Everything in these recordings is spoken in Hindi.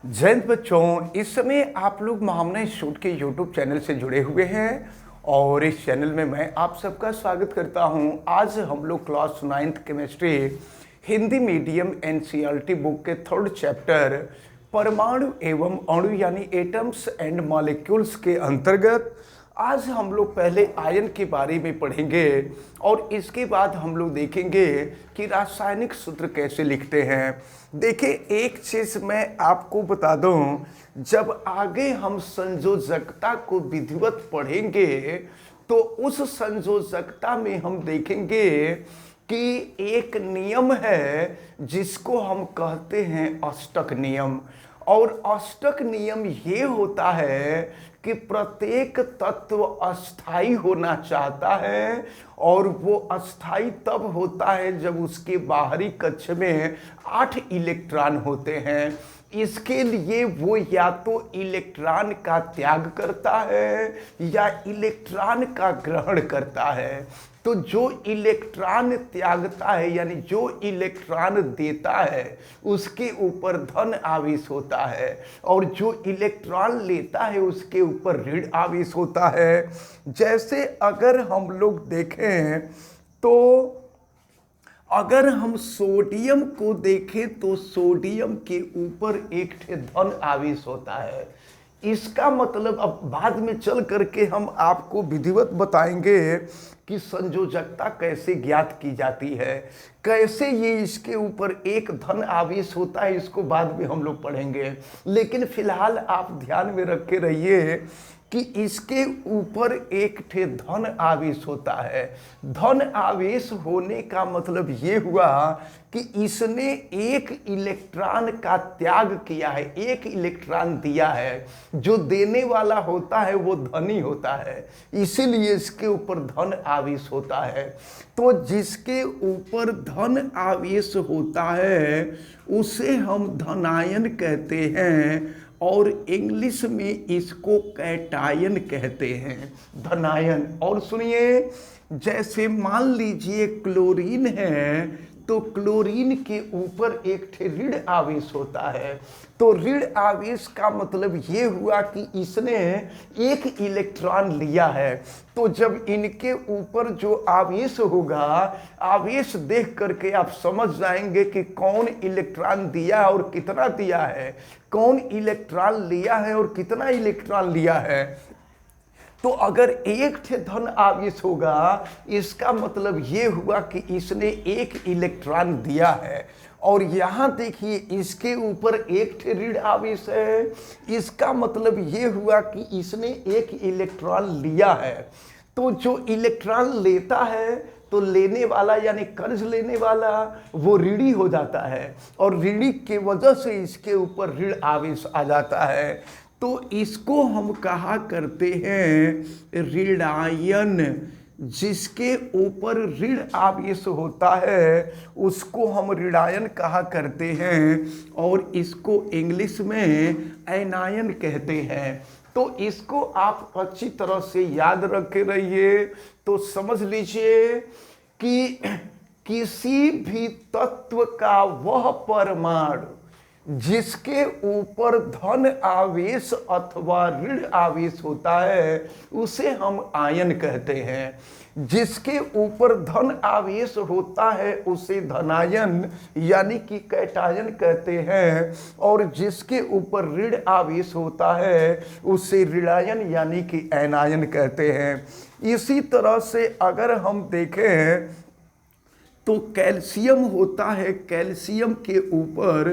जयंत बच्चों, इस समय आप लोग महामना इंस्टीट्यूट के यूट्यूब चैनल से जुड़े हुए हैं और इस चैनल में मैं आप सबका स्वागत करता हूं। आज हम लोग class 9th chemistry Hindi medium NCERT book के 3rd चैप्टर परमाणु एवं अणु यानी एटम्स एंड मॉलिक्यूल्स के अंतर्गत आज हम लोग पहले आयन के बारे में पढ़ेंगे और इसके बाद हम लोग देखेंगे कि रासायनिक सूत्र कैसे लिखते हैं। देखिए, एक चीज मैं आपको बता दूं, जब आगे हम संयोजकता को विधिवत पढ़ेंगे तो उस संयोजकता में हम देखेंगे कि एक नियम है जिसको हम कहते हैं अष्टक नियम। और अष्टक नियम ये होता है कि प्रत्येक तत्व अस्थाई होना चाहता है और वो अस्थाई तब होता है जब उसके बाहरी कक्ष में 8 इलेक्ट्रॉन होते हैं। इसके लिए वो या तो इलेक्ट्रॉन का त्याग करता है या इलेक्ट्रॉन का ग्रहण करता है। तो जो इलेक्ट्रॉन त्यागता है यानी जो इलेक्ट्रॉन देता है उसके ऊपर धन आवेश होता है और जो इलेक्ट्रॉन लेता है उसके ऊपर ऋण आवेश होता है। जैसे अगर हम लोग देखें तो अगर हम सोडियम को देखें तो सोडियम के ऊपर एक धन आवेश होता है। इसका मतलब अब बाद में चल करके हम आपको विधिवत बताएंगे कि संयोजकता कैसे ज्ञात की जाती है, कैसे ये इसके ऊपर एक धन आवेश होता है, इसको बाद में हम लोग पढ़ेंगे। लेकिन फिलहाल आप ध्यान में रखे रहिए कि इसके ऊपर एक धन आवेश होता है। धन आवेश होने का मतलब ये हुआ कि इसने एक इलेक्ट्रॉन का त्याग किया है, एक इलेक्ट्रॉन दिया है। जो देने वाला होता है वो धनी होता है, इसीलिए इसके ऊपर धन आवेश होता है। तो जिसके ऊपर धन आवेश होता है उसे हम धनायन कहते हैं और इंग्लिश में इसको कैटायन कहते हैं, धनायन। और सुनिए, जैसे मान लीजिए क्लोरीन है तो क्लोरीन के ऊपर एक ऋण आवेश होता है। तो ऋण आवेश का मतलब ये हुआ कि इसने एक इलेक्ट्रॉन लिया है। तो जब इनके ऊपर जो आवेश होगा, आवेश देख करके आप समझ जाएंगे कि कौन इलेक्ट्रॉन दिया है और कितना दिया है, कौन इलेक्ट्रॉन लिया है और कितना इलेक्ट्रॉन लिया है। तो अगर एक धन आवेश होगा इसका मतलब ये हुआ कि इसने एक इलेक्ट्रॉन दिया है। और यहाँ देखिए इसके ऊपर एक ऋण आवेश है, इसका मतलब ये हुआ कि इसने एक इलेक्ट्रॉन लिया है। तो जो इलेक्ट्रॉन लेता है तो लेने वाला यानी कर्ज लेने वाला वो ऋणी हो जाता है और ऋणी के वजह से इसके ऊपर ऋण आवेश आ जाता है। तो इसको हम कहा करते हैं ऋणायन। जिसके ऊपर ऋण आवेश होता है उसको हम ऋणायन कहा करते हैं और इसको इंग्लिश में एनायन कहते हैं। तो इसको आप अच्छी तरह से याद रखे रहिए। तो समझ लीजिए कि किसी भी तत्व का वह परमाणु जिसके ऊपर धन आवेश अथवा ऋण आवेश होता है उसे हम आयन कहते हैं। जिसके ऊपर धन आवेश होता है उसे धनायन यानी कि कैटायन कहते हैं और जिसके ऊपर ऋण आवेश होता है उसे ऋणायन यानी कि एनायन कहते हैं। इसी तरह से अगर हम देखें तो कैल्शियम होता है, कैल्शियम के ऊपर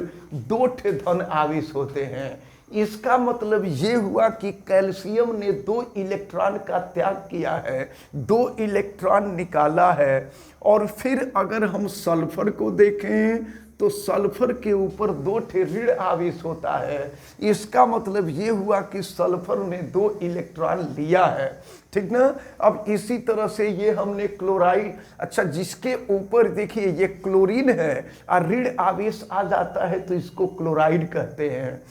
2 धन आवेश होते हैं। इसका मतलब ये हुआ कि कैल्शियम ने 2 इलेक्ट्रॉन का त्याग किया है, 2 इलेक्ट्रॉन निकाला है। और फिर अगर हम सल्फर को देखें तो सल्फर के ऊपर 2 ऋण आवेश होता है। इसका मतलब ये हुआ कि सल्फर ने 2 इलेक्ट्रॉन लिया है, ठीक ना। अब इसी तरह से ये हमने क्लोराइड, अच्छा जिसके ऊपर देखिए ये क्लोरीन है और ऋण आवेश आ जाता है तो इसको क्लोराइड कहते हैं।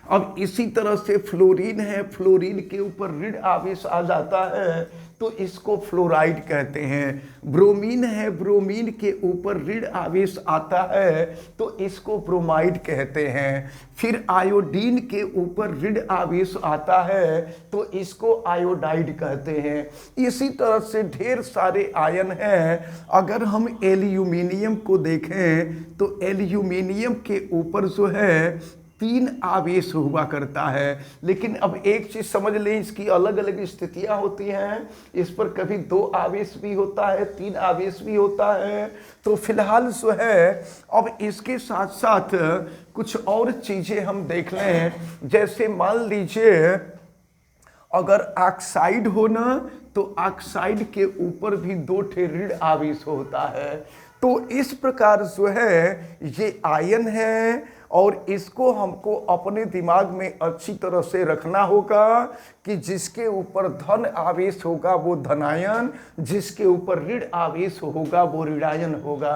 अब इसी तरह से फ्लोरीन है, फ्लोरीन के ऊपर ऋण आवेश आ जाता है तो इसको फ्लोराइड कहते हैं। ब्रोमीन है, ब्रोमीन के ऊपर ऋण आवेश आता है तो इसको ब्रोमाइड कहते हैं। फिर आयोडीन के ऊपर ऋण आवेश आता है तो इसको आयोडाइड कहते हैं। इसी तरह से ढेर सारे आयन हैं। अगर हम एल्यूमिनियम को देखें तो एल्यूमिनियम के ऊपर जो है 3 आवेश हुआ करता है। लेकिन अब एक चीज समझ लें, इसकी अलग अलग स्थितियां होती हैं। इस पर कभी 2 आवेश भी होता है, 3 आवेश भी होता है। तो फिलहाल जो है अब इसके साथ साथ कुछ और चीजें हम देख लें। जैसे मान लीजिए अगर ऑक्साइड हो ना, तो ऑक्साइड के ऊपर भी 2 ऋण आवेश होता है। तो इस प्रकार जो है ये आयन है और इसको हमको अपने दिमाग में अच्छी तरह से रखना होगा कि जिसके ऊपर धन आवेश होगा वो धनायन, जिसके ऊपर ऋण आवेश होगा वो ऋणायन होगा।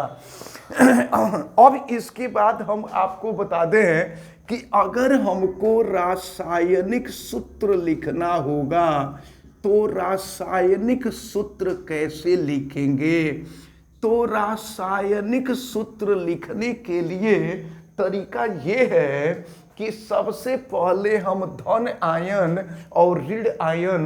अब इसके बाद हम आपको बता दें कि अगर हमको रासायनिक सूत्र लिखना होगा तो रासायनिक सूत्र कैसे लिखेंगे। तो रासायनिक सूत्र लिखने के लिए तरीका ये है कि सबसे पहले हम धन आयन और ऋण आयन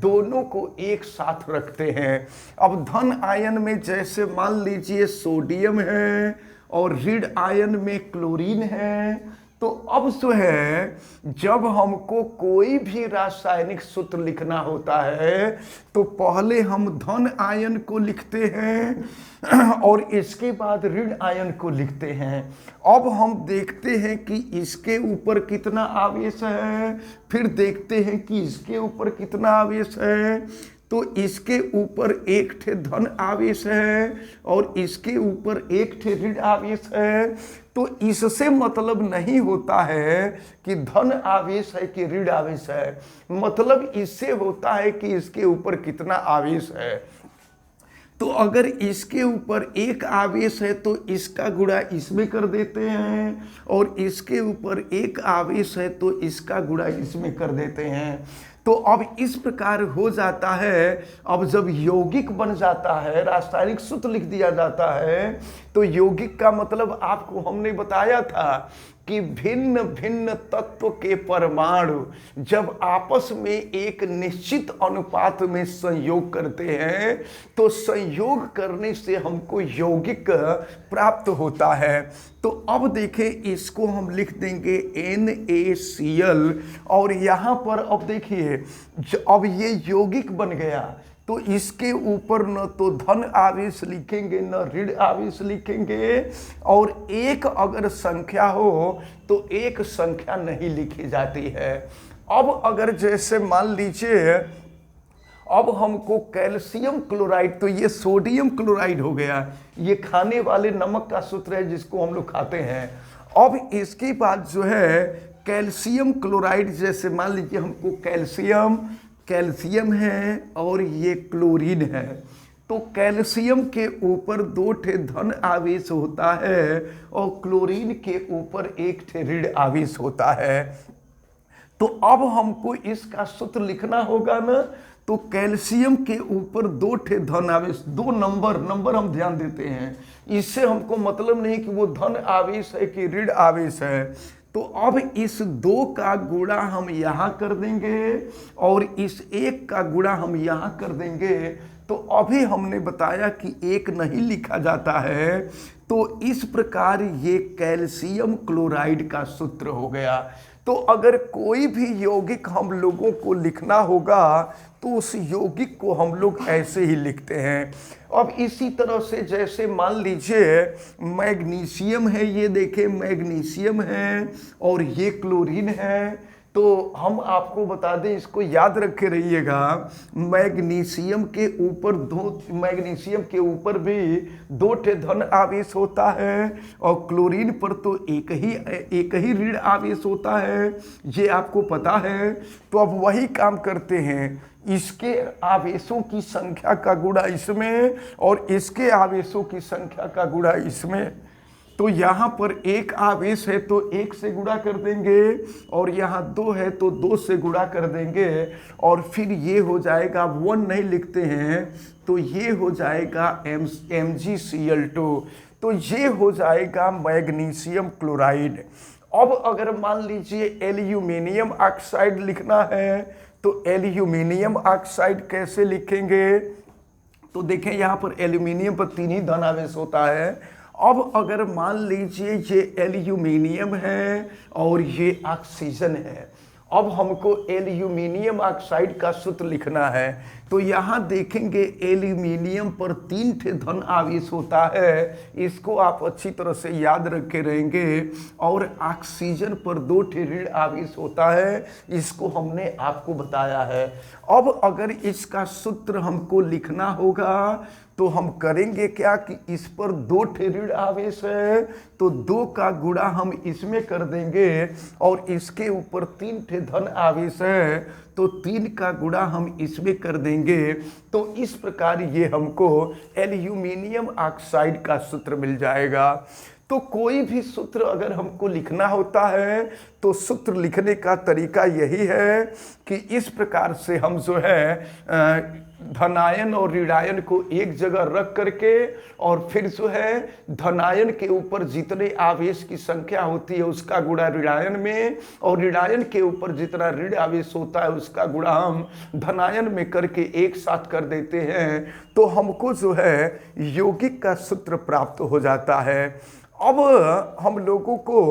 दोनों को एक साथ रखते हैं। अब धन आयन में जैसे मान लीजिए सोडियम है और ऋण आयन में क्लोरीन है। तो अब जो है जब हमको कोई भी रासायनिक सूत्र लिखना होता है तो पहले हम धन आयन को लिखते हैं और इसके बाद ऋण आयन को लिखते हैं। अब हम देखते हैं कि इसके ऊपर कितना आवेश है, फिर देखते हैं कि इसके ऊपर कितना आवेश है। तो इसके ऊपर 1 धन आवेश है और इसके ऊपर 1 ऋण आवेश है। तो इससे मतलब नहीं होता है कि धन आवेश है कि ऋण आवेश है, मतलब इससे होता है कि इसके ऊपर कितना आवेश है। तो अगर इसके ऊपर 1 आवेश है तो इसका गुणा इसमें कर देते हैं और इसके ऊपर 1 आवेश है तो इसका गुणा इसमें कर देते हैं। तो अब इस प्रकार हो जाता है। अब जब यौगिक बन जाता है, रासायनिक सूत्र लिख दिया जाता है, तो यौगिक का मतलब आपको हमने बताया था कि भिन्न भिन्न तत्व के परमाणु जब आपस में एक निश्चित अनुपात में संयोग करते हैं तो संयोग करने से हमको यौगिक प्राप्त होता है। तो अब देखें, इसको हम लिख देंगे NaCl और यहाँ पर अब देखिए अब ये यौगिक बन गया तो इसके ऊपर न तो धन आवेश लिखेंगे न ऋण आवेश लिखेंगे और एक अगर संख्या हो तो एक संख्या नहीं लिखी जाती है। अब अगर जैसे मान लीजिए अब हमको कैल्शियम क्लोराइड, तो ये सोडियम क्लोराइड हो गया, ये खाने वाले नमक का सूत्र है जिसको हम लोग खाते हैं। अब इसके बाद जो है कैल्शियम क्लोराइड, जैसे मान लीजिए हमको कैल्शियम है और ये क्लोरीन है। तो कैल्शियम के ऊपर 2 धन आवेश होता है और क्लोरीन के ऊपर 1 ऋण आवेश होता है। तो अब हमको इसका सूत्र लिखना होगा ना, तो कैल्शियम के ऊपर 2 धन आवेश, 2 नंबर हम ध्यान देते हैं। इससे हमको मतलब नहीं कि वो धन आवेश है कि ऋण आवेश है। तो अब इस 2 का गुणा हम यहाँ कर देंगे और इस 1 का गुणा हम यहाँ कर देंगे। तो अभी हमने बताया कि 1 नहीं लिखा जाता है। तो इस प्रकार ये कैल्शियम क्लोराइड का सूत्र हो गया। तो अगर कोई भी यौगिक हम लोगों को लिखना होगा तो उस यौगिक को हम लोग ऐसे ही लिखते हैं। अब इसी तरह से जैसे मान लीजिए मैग्नीशियम है, ये देखें मैग्नीशियम है और ये क्लोरीन है। तो हम आपको बता दें, इसको याद रखे रहिएगा, मैग्नीशियम के ऊपर भी 2 धन आवेश होता है और क्लोरीन पर तो एक ही ऋण आवेश होता है, ये आपको पता है। तो अब वही काम करते हैं, इसके आवेशों की संख्या का गुणा इसमें और इसके आवेशों की संख्या का गुणा इसमें। तो यहाँ पर एक आवेश है तो एक से गुणा कर देंगे, और यहाँ दो है तो दो से गुणा कर देंगे, और फिर ये हो जाएगा, वन नहीं लिखते हैं तो ये हो जाएगा MgCl2। तो ये हो जाएगा मैग्नीशियम क्लोराइड। अब अगर मान लीजिए एल्यूमिनियम ऑक्साइड लिखना है तो एल्यूमिनियम ऑक्साइड कैसे लिखेंगे? तो देखें यहाँ पर एल्यूमिनियम पर 3 ही धन आवेश होता है। अब अगर मान लीजिए ये एल्यूमिनियम है और ये ऑक्सीजन है, अब हमको एल्यूमिनियम ऑक्साइड का सूत्र लिखना है। तो यहाँ देखेंगे एल्यूमिनियम पर 3 ठे धन आवेश होता है, इसको आप अच्छी तरह से याद रखे रहेंगे। और ऑक्सीजन पर 2 ठे ऋण आवेश होता है, इसको हमने आपको बताया है। अब अगर इसका सूत्र हमको लिखना होगा तो हम करेंगे क्या कि इस पर 2 ठे ऋण आवेश है तो 2 का गुणा हम इसमें कर देंगे, और इसके ऊपर 3 ठे धन आवेश है तो 3 का गुणा हम इसमें कर देंगे। तो इस प्रकार ये हमको एल्यूमिनियम ऑक्साइड का सूत्र मिल जाएगा। तो कोई भी सूत्र अगर हमको लिखना होता है तो सूत्र लिखने का तरीका यही है कि इस प्रकार से हम जो है धनायन और ऋणायन को एक जगह रख करके, और फिर जो है धनायन के ऊपर जितने आवेश की संख्या होती है उसका गुणा ऋणायन में, और ऋणायन के ऊपर जितना ऋण आवेश होता है उसका गुणा हम धनायन में करके एक साथ कर देते हैं, तो हमको जो है यौगिक का सूत्र प्राप्त हो जाता है। अब हम लोगों को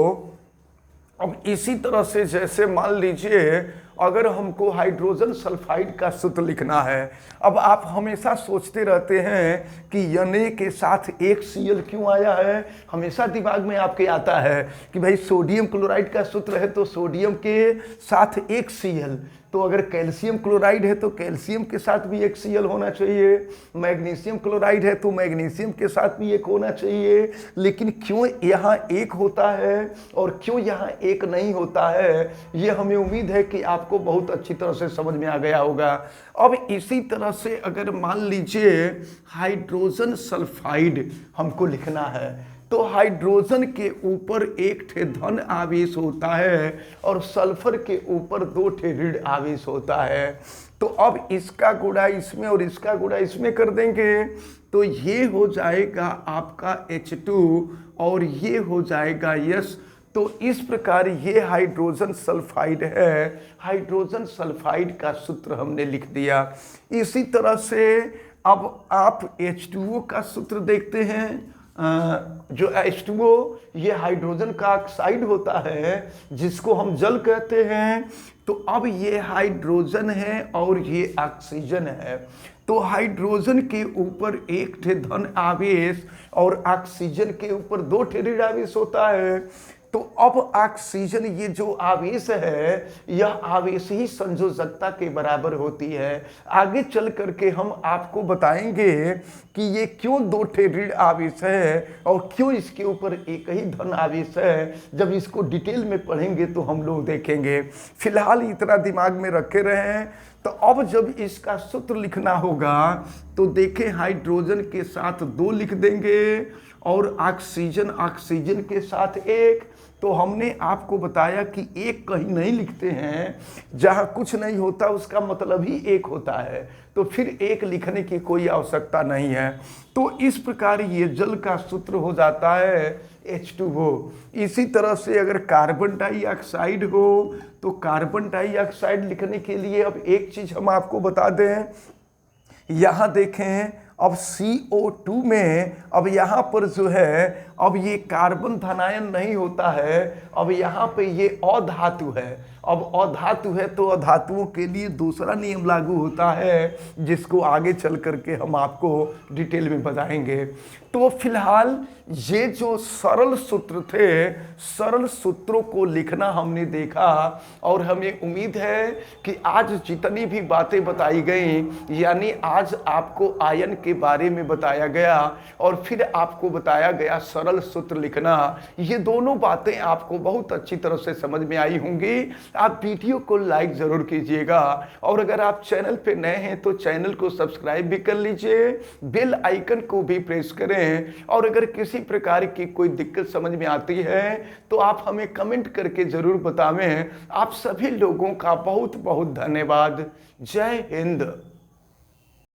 अब इसी तरह से जैसे मान लीजिए अगर हमको हाइड्रोजन सल्फाइड का सूत्र लिखना है, अब आप हमेशा सोचते रहते हैं कि Na के साथ एक Cl क्यों आया है, हमेशा दिमाग में आपके आता है कि भाई सोडियम क्लोराइड का सूत्र है तो सोडियम के साथ एक Cl, तो अगर कैल्शियम क्लोराइड है तो कैल्शियम के साथ भी एक Cl होना चाहिए, मैग्नीशियम क्लोराइड है तो मैग्नीशियम के साथ भी एक होना चाहिए। लेकिन क्यों यहाँ एक होता है और क्यों यहाँ एक नहीं होता है, ये हमें उम्मीद है कि आपको बहुत अच्छी तरह से समझ में आ गया होगा। अब इसी तरह से अगर मान लीजिए हाइड्रोजन सल्फाइड हमको लिखना है तो हाइड्रोजन के ऊपर एक ठे धन आवेश होता है और सल्फर के ऊपर 2 ठे ऋण आवेश होता है। तो अब इसका गुणा इसमें और इसका गुणा इसमें कर देंगे तो ये हो जाएगा आपका H2 और ये हो जाएगा यस। तो इस प्रकार ये हाइड्रोजन सल्फाइड है, हाइड्रोजन सल्फाइड का सूत्र हमने लिख दिया। इसी तरह से अब आप H2O का सूत्र देखते हैं। जो H2O ये हाइड्रोजन का ऑक्साइड होता है जिसको हम जल कहते हैं। तो अब ये हाइड्रोजन है और ये ऑक्सीजन है, तो हाइड्रोजन के ऊपर एक ठे धन आवेश और ऑक्सीजन के ऊपर 2 ठे ऋण आवेश होता है। तो अब ऑक्सीजन ये जो आवेश है यह आवेश ही संयोजकता के बराबर होती है। आगे चल करके हम आपको बताएंगे कि ये क्यों 2 ठे ऋण आवेश है और क्यों इसके ऊपर एक ही धन आवेश है। जब इसको डिटेल में पढ़ेंगे तो हम लोग देखेंगे। फिलहाल इतना दिमाग में रखे रहें। तो अब जब इसका सूत्र लिखना होगा तो देखें हाइड्रोजन के साथ 2 लिख देंगे और ऑक्सीजन ऑक्सीजन के साथ 1। तो हमने आपको बताया कि एक कहीं नहीं लिखते हैं, जहाँ कुछ नहीं होता उसका मतलब ही एक होता है, तो फिर एक लिखने की कोई आवश्यकता नहीं है। तो इस प्रकार ये जल का सूत्र हो जाता है H2O। इसी तरह से अगर कार्बन डाइऑक्साइड हो तो कार्बन डाइऑक्साइड लिखने के लिए अब एक चीज हम आपको बता दें, यहाँ देखें अब CO2 में अब यहाँ पर जो है अब ये कार्बन धनायन नहीं होता है, अब यहाँ पे ये अधातु है। अब अधातु है तो अधातुओं के लिए दूसरा नियम लागू होता है जिसको आगे चल करके हम आपको डिटेल में बताएंगे। तो फिलहाल ये जो सरल सूत्र थे, सरल सूत्रों को लिखना हमने देखा और हमें उम्मीद है कि आज जितनी भी बातें बताई गई, यानी आज आपको आयन के बारे में बताया गया और फिर आपको बताया गया सरल सूत्र लिखना, ये दोनों बातें आपको बहुत अच्छी तरह से समझ में आई होंगी। आप वीडियो को लाइक जरूर कीजिएगा और अगर आप चैनल पे नए हैं तो चैनल को सब्सक्राइब भी कर लीजिए, बेल आइकन को भी प्रेस करें और अगर किसी किसी प्रकार की कोई दिक्कत समझ में आती है तो आप हमें कमेंट करके ज़रूर बतावें। आप सभी लोगों का बहुत बहुत धन्यवाद। जय हिंद।